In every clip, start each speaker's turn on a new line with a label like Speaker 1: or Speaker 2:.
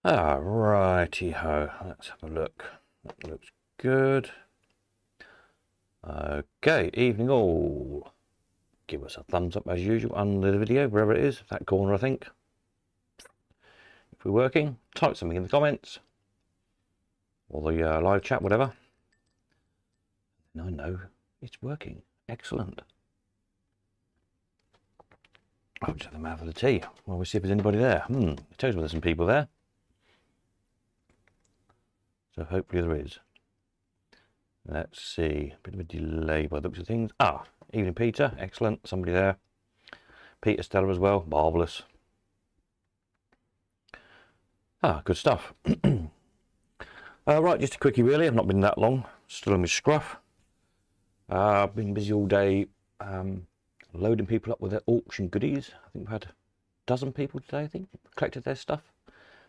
Speaker 1: Ah, righty ho. Let's have a look. That looks good. Okay, evening all. Give us a thumbs up as usual under the video, wherever it is, that corner I think. If we're working, type something in the comments or the live chat, whatever. I know it's working. Excellent. I'll just have the mouth of the tea. Well, we'll see if there's anybody there. It tells me there's some people there. So hopefully there is. Let's see. Bit of a delay by the looks of things. Ah, evening Peter. Excellent. Somebody there. Peter Stella as well. Marvellous. Ah, good stuff. Right, just a quickie really. I've not been that long. Still on my scruff. I've been busy all day loading people up with their auction goodies. I think we've had a dozen people today, I think, collected their stuff.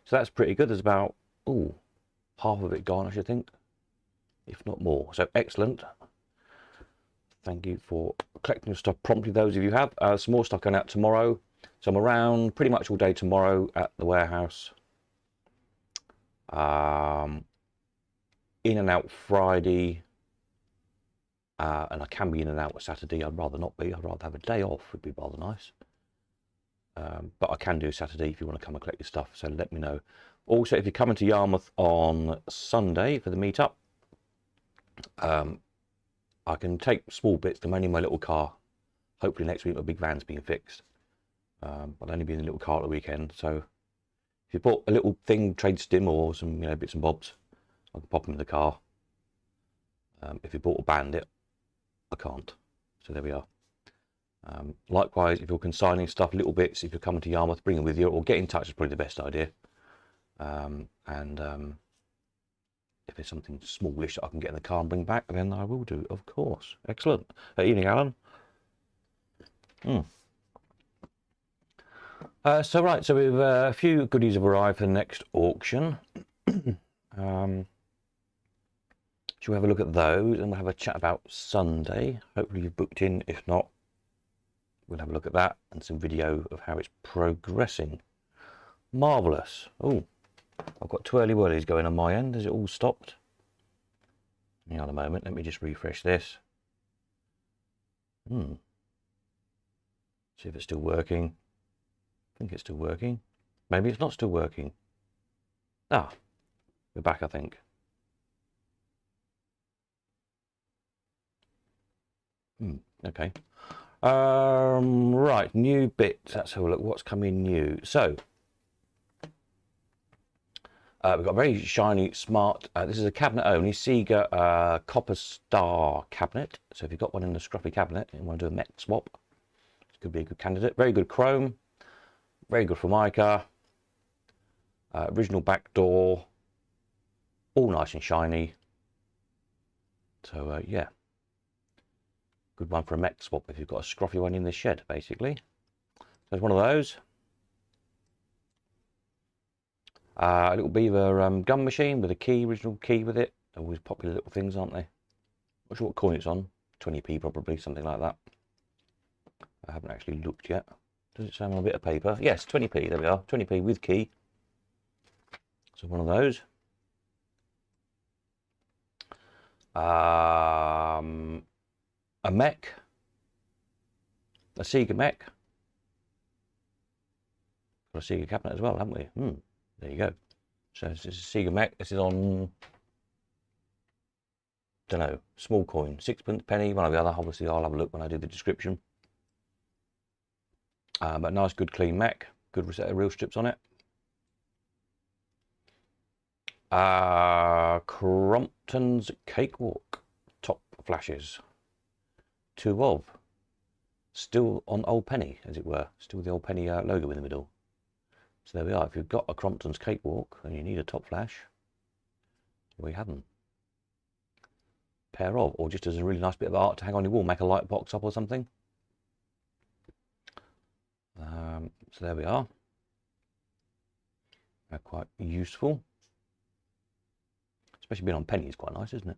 Speaker 1: So that's pretty good. There's about, half of it gone, I should think, if not more. So excellent. Thank you for collecting your stuff promptly, those of you who have. Some more stuff going out tomorrow. So I'm around pretty much all day tomorrow at the warehouse. In and out Friday. And I can be in and out on Saturday. I'd rather not be. I'd rather have a day off. Would be rather nice. But I can do Saturday if you want to come and collect your stuff. So let me know. Also, if you're coming to Yarmouth on Sunday for the meetup, I can take small bits. I'm only in my little car. Hopefully next week my big van's being fixed. But I'll only be in the little car at the weekend. So if you bought a little thing, trade stim or some bits and bobs, I can pop them in the car. If you bought a bandit, I can't. So there we are. Likewise, if you're consigning stuff, little bits, if you're coming to Yarmouth, bring them with you, or get in touch is probably the best idea. If there's something smallish that I can get in the car and bring back, then I will do, of course. Excellent. Evening, Alan. So we've a few goodies have arrived for the next auction. Shall we have a look at those and we'll have a chat about Sunday. Hopefully you've booked in. If not, we'll have a look at that and some video of how it's progressing. Marvellous. Oh, I've got two early whirlies going on my end. Has it all stopped? Hang on a moment. Let me just refresh this. See if it's still working. I think it's still working. Maybe it's not still working. Ah, we're back, I think. Okay. Right, new bits. Let's have a look. What's coming new? So we've got a very shiny, smart. This is a cabinet only Sega Copper Star cabinet. So if you've got one in the scruffy cabinet and want to do a mech swap, this could be a good candidate. Very good chrome, very good Formica. Original back door, all nice and shiny. So yeah. Good one for a mech swap if you've got a scruffy one in the shed, basically. So there's one of those. A little Beaver gun machine with a key, original key with it. They're always popular little things, aren't they? Not sure what coin it's on. 20p probably, something like that. I haven't actually looked yet. Does it say on a bit of paper? Yes, 20p, there we are. 20p with key. So one of those. A mech, a Sega mech. Got a Sega cabinet as well, haven't we? There you go. So this is a Sega mech. This is on, don't know, small coin, sixpence, penny, one or the other. Obviously, I'll have a look when I do the description. But nice, good, clean mech. Good set of reel strips on it. Crompton's Cakewalk top flashes. Two of. Still on Old Penny, as it were. Still the Old Penny logo in the middle. So there we are. If you've got a Crompton's Cakewalk and you need a top flash, we have them. Pair of, or just as a really nice bit of art to hang on your wall, make a light box up or something. So there we are. They're quite useful. Especially being on penny is quite nice, isn't it?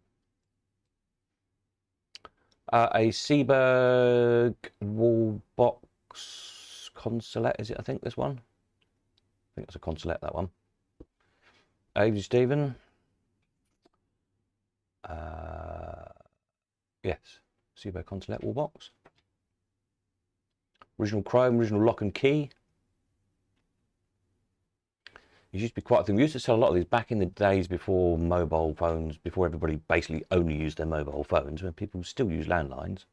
Speaker 1: A Seeburg wall box consulate, is it? I think this one. I think it's a consulate, that one. Avery Stephen. Yes, Subo Continental wall box. Original chrome, original lock and key. It used to be quite a thing. We used to sell a lot of these back in the days before mobile phones, before everybody basically only used their mobile phones, when people still use landlines.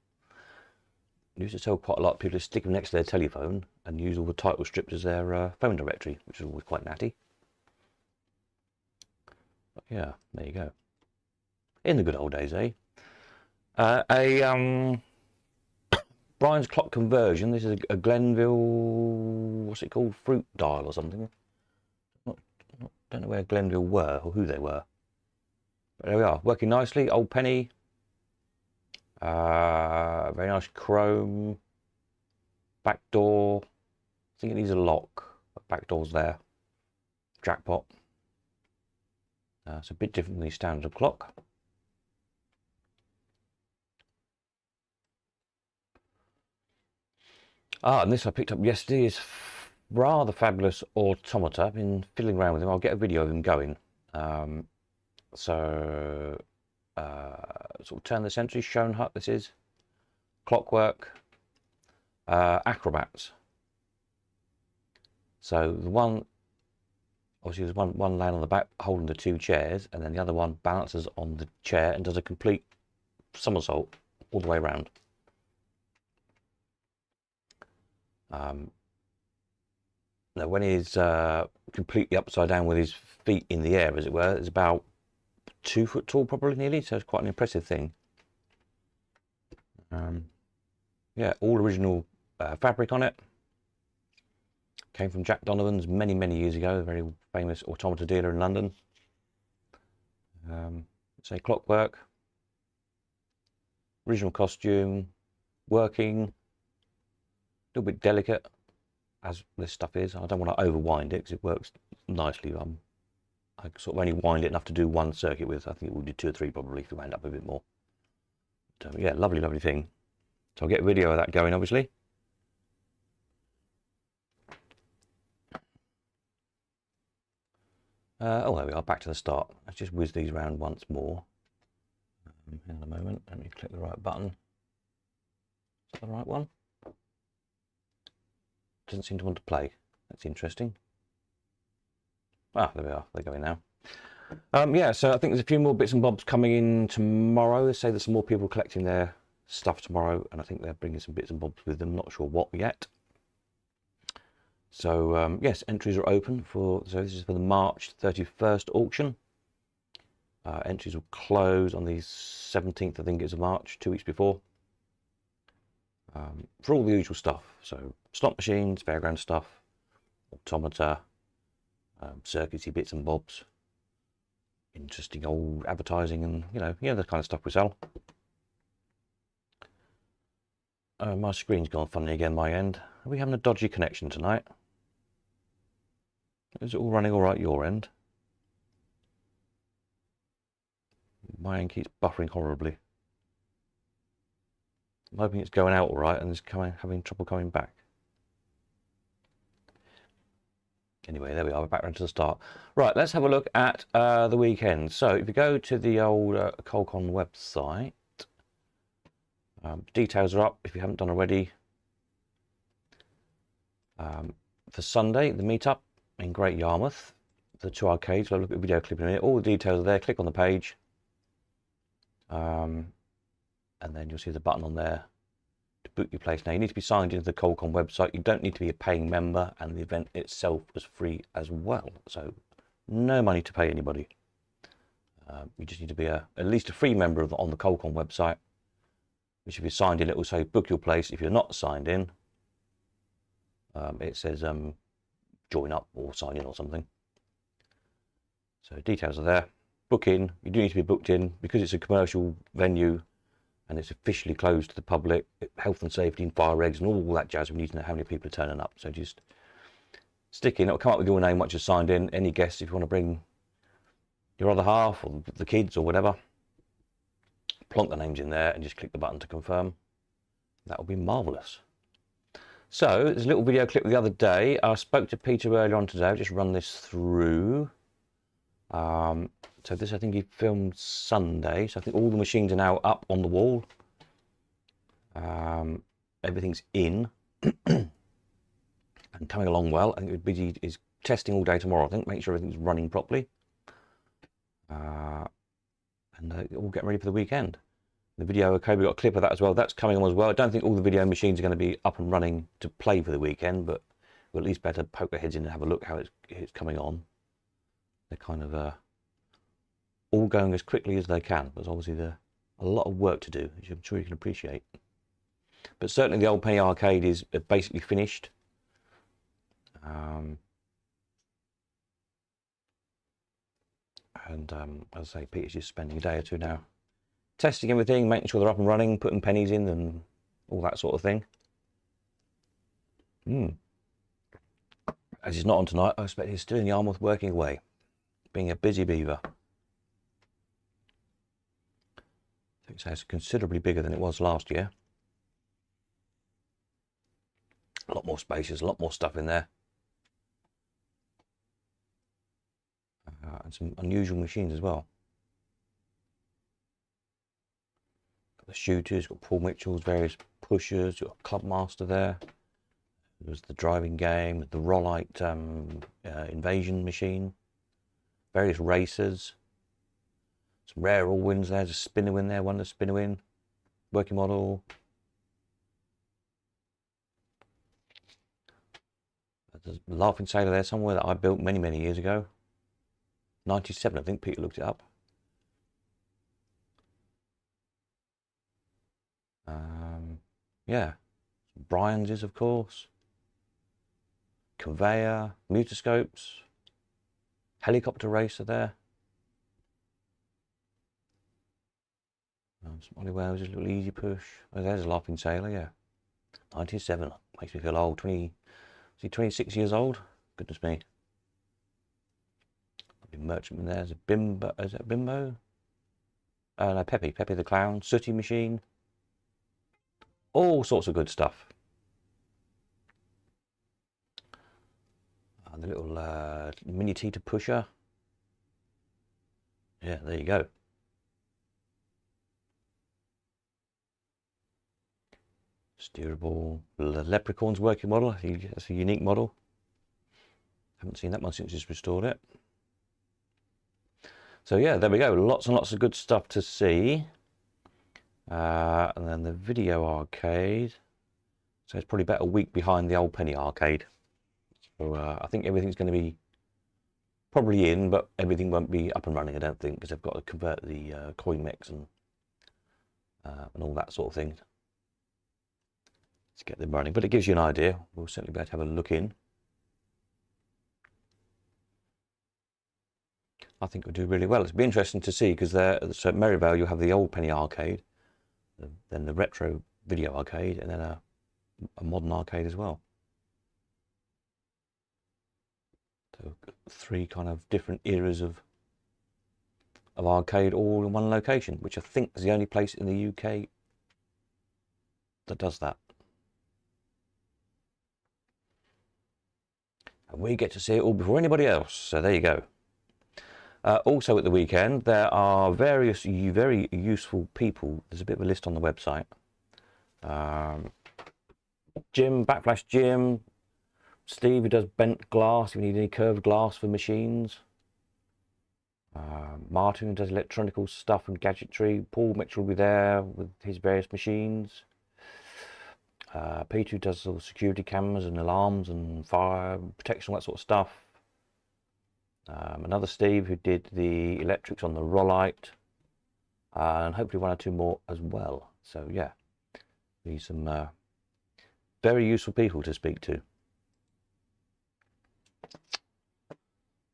Speaker 1: We used to sell quite a lot. People just stick them next to their telephone and use all the title strips as their phone directory, which is always quite natty. But yeah, there you go. In the good old days, eh? Brian's clock conversion. This is a Glenville, what's it called? Fruit dial or something. Don't know where Glenville were or who they were. But there we are, working nicely. Old penny. Very nice chrome. Back door. I think it needs a lock. But back door's there. Jackpot. It's a bit different than the standard clock. And this I picked up yesterday is rather fabulous automata. I've been fiddling around with him. I'll get a video of him going. Sort of turn of the century, Schoenhut this is. Clockwork. Acrobats. So the one, obviously there's one laying on the back holding the two chairs, and then the other one balances on the chair and does a complete somersault all the way around. Now when he's completely upside down with his feet in the air, as it were, it's about 2 foot tall probably nearly, so it's quite an impressive thing. Yeah, all original fabric on it. Came from Jack Donovan's many years ago, a very famous automata dealer in London. Say clockwork, original costume, working, a little bit delicate as this stuff is. I don't want to overwind it because it works nicely. I sort of only wind it enough to do one circuit with. I think it would do 2 or 3 probably if we wound up a bit more. But, yeah, lovely thing. So I'll get a video of that going, obviously. Oh, there we are, back to the start. Let's just whiz these around once more. In a moment, let me click the right button. Is that the right one? Doesn't seem to want to play. That's interesting. Ah, there we are, they're going now. Yeah, so I think there's a few more bits and bobs coming in tomorrow. They say there's some more people collecting their stuff tomorrow, and I think they're bringing some bits and bobs with them. Not sure what yet. So yes, entries are open for, so this is for the March 31st auction. Entries will close on the 17th, I think it's of March, 2 weeks before. For all the usual stuff, so slot machines, fairground stuff, automata, circuity bits and bobs, interesting old advertising, and you know the kind of stuff we sell. My screen's gone funny again, my end. Are we having a dodgy connection tonight? Is it all running all right your end? My end keeps buffering horribly. I'm hoping it's going out all right and it's having trouble coming back. Anyway, there we are, we're back around to the start. Right, let's have a look at the weekend. So if you go to the old Colcon website, details are up if you haven't done already. For Sunday, the meetup in Great Yarmouth, the 2 arcades. We'll look at the video clip in a minute. All the details are there. Click on the page. And then you'll see the button on there to book your place. Now you need to be signed into the Colcon website. You don't need to be a paying member, and the event itself was free as well. So no money to pay anybody. You just need to be at least a free member on the Colcon website, which if you're signed in, it will say book your place. If you're not signed in, it says join up or sign in or something. So details are there. Book in. You do need to be booked in because it's a commercial venue and it's officially closed to the public. Health and safety and fire regs and all that jazz. We need to know how many people are turning up. So just stick in. It'll come up with your name once you're signed in. Any guests, if you want to bring your other half or the kids or whatever, plonk the names in there and just click the button to confirm. That will be marvellous. So there's a little video clip the other day. I spoke to Peter earlier on today. I'll just run this through. So this, I think he filmed Sunday. So I think all the machines are now up on the wall. Everything's in and coming along well. I think busy is testing all day tomorrow. I think make sure everything's running properly, and all getting ready for the weekend. The video, okay, we got a clip of that as well. That's coming on as well. I don't think all the video machines are going to be up and running to play for the weekend, but we'll at least better poke our heads in and have a look how it's coming on. They're kind of all going as quickly as they can. There's obviously a lot of work to do, which I'm sure you can appreciate. But certainly the Old Penny Arcade is basically finished. As I say, Peter's just spending a day or two now testing everything, making sure they're up and running, putting pennies in and all that sort of thing. As he's not on tonight, I expect he's still in Yarmouth working away, being a busy beaver. I think so. It's considerably bigger than it was last year. A lot more spaces, a lot more stuff in there. And some unusual machines as well. Got the shooters, got Paul Mitchell's various pushers, got Clubmaster there. There's the driving game, the Rollite invasion machine, various racers, some rare all-wins there, there's a spinner win there, one spinner win, working model. There's a Laughing Sailor there somewhere that I built many, many years ago. 97, I think Peter looked it up. Yeah, Brian's is, of course. Conveyor, Mutascopes, helicopter racer there. Some Ollie Wells, a little easy push. Oh, there's a Laughing Sailor, yeah. 97, makes me feel old. 26 years old? Goodness me. Merchantman there's a Bimbo, is it Bimbo? No, Peppy the Clown, Sooty Machine. All sorts of good stuff. The little mini Tita pusher. Yeah, there you go. Steerable. The Leprechaun's working model. That's a unique model. Haven't seen that one since it's restored it. So yeah, there we go. Lots and lots of good stuff to see. And then the video arcade. So it's probably about a week behind the Old Penny Arcade. So I think everything's going to be probably in, but everything won't be up and running, I don't think, because they've got to convert the coin mix and all that sort of thing to get them running. But it gives you an idea. We'll certainly be able to have a look in. I think we'll do really well. It'll be interesting to see, because so at Merivale you'll have the Old Penny Arcade, then the retro video arcade, and then a modern arcade as well. So 3 kind of different eras of arcade all in one location, which I think is the only place in the UK that does that. And we get to see it all before anybody else, so there you go. Also at the weekend, there are various very useful people. There's a bit of a list on the website. Jim, Backflash Jim, Steve, who does bent glass, if you need any curved glass for machines. Martin, who does electronical stuff and gadgetry. Paul Mitchell will be there with his various machines. Peter, who does all the security cameras and alarms and fire protection, all that sort of stuff. Another Steve, who did the electrics on the Rollite, and hopefully 1 or 2 more as well. So yeah, these some very useful people to speak to.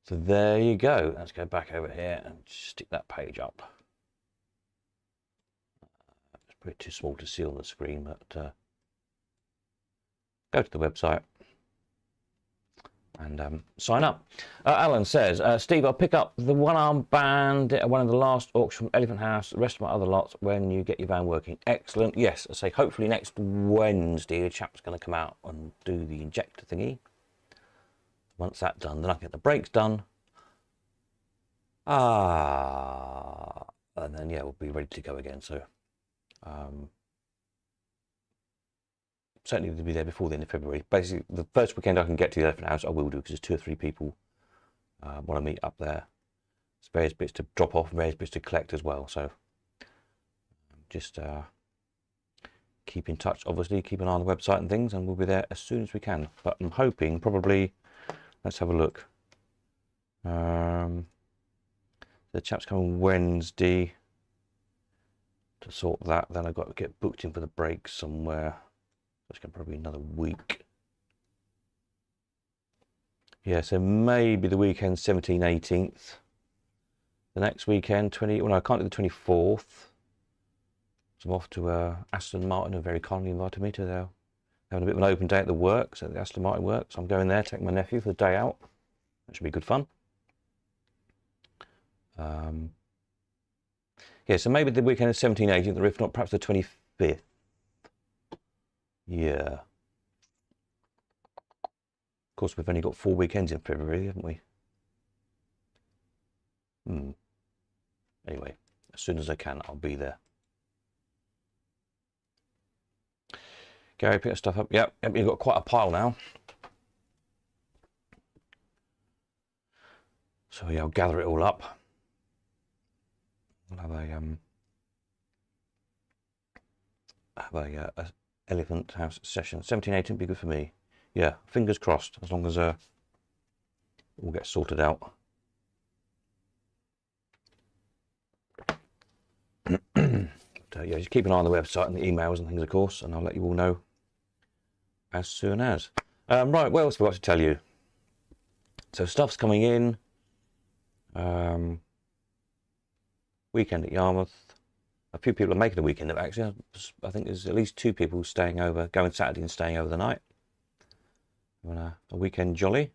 Speaker 1: So there you go. Let's go back over here and stick that page up. It's pretty too small to see on the screen, but go to the website and sign up. Alan says, Steve, I'll pick up the one-arm band at one of the last auction from Elephant House, the rest of my other lots when you get your van working. Excellent. Yes, I say hopefully next Wednesday the chap's going to come out and do the injector thingy. Once that's done, then I can get the brakes done, And then yeah, we'll be ready to go again. So certainly to be there before the end of February. Basically, the first weekend I can get to the Elephant House, I will do, because there's 2 or 3 people want to meet up there. There's various bits to drop off, various bits to collect as well. So just keep in touch, obviously, keep an eye on the website and things, and we'll be there as soon as we can. But I'm hoping probably, let's have a look. The chap's coming Wednesday to sort that. Then I've got to get booked in for the break somewhere. That's going to probably be another week. Yeah, so maybe the weekend 17th, 18th. The next weekend, well, no, I can't do the 24th. So I'm off to Aston Martin, who very kindly invited me to their having a bit of an open day at the works, at the Aston Martin works. So I'm going there, taking my nephew for the day out. That should be good fun. Yeah, so maybe the weekend is 17th, 18th, or if not, perhaps the 25th. Yeah. Of course, we've only got 4 weekends in February, haven't we? Anyway, as soon as I can, I'll be there. Gary, pick stuff up. Yep, you've got quite a pile now. So yeah, I'll gather it all up. We'll have a Elephant House session. 17, 18 would be good for me. Yeah, fingers crossed, as long as all gets sorted out. Yeah, just keep an eye on the website and the emails and things, of course, and I'll let you all know as soon as. Right, what else have I got to tell you? So stuff's coming in. Weekend at Yarmouth. A few people are making a weekend of it, actually. I think there's at least 2 people staying over, going Saturday and staying over the night. Having a weekend jolly.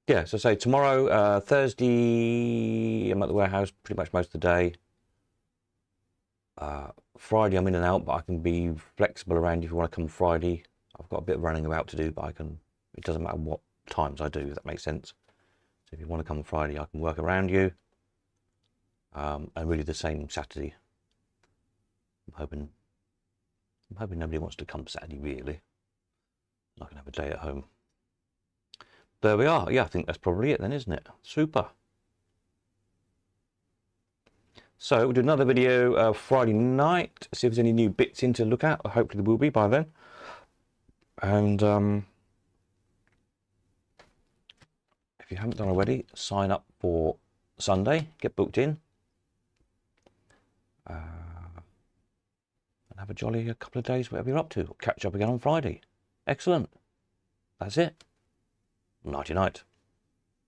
Speaker 1: Yeah, so say tomorrow, Thursday, I'm at the warehouse pretty much most of the day. Friday I'm in and out, but I can be flexible around you if you want to come Friday. I've got a bit of running about to do, but it doesn't matter what times I do, if that makes sense. So if you want to come Friday, I can work around you. And really the same Saturday. I'm hoping nobody wants to come Saturday, really. I can have a day at home. There we are. Yeah, I think that's probably it then, isn't it? Super. So we'll do another video Friday night, see if there's any new bits in to look at. Hopefully there will be by then. And if you haven't done already, sign up for Sunday, get booked in, and have a jolly couple of days, whatever you're up to. Catch up again on Friday. Excellent. That's it. Nighty night.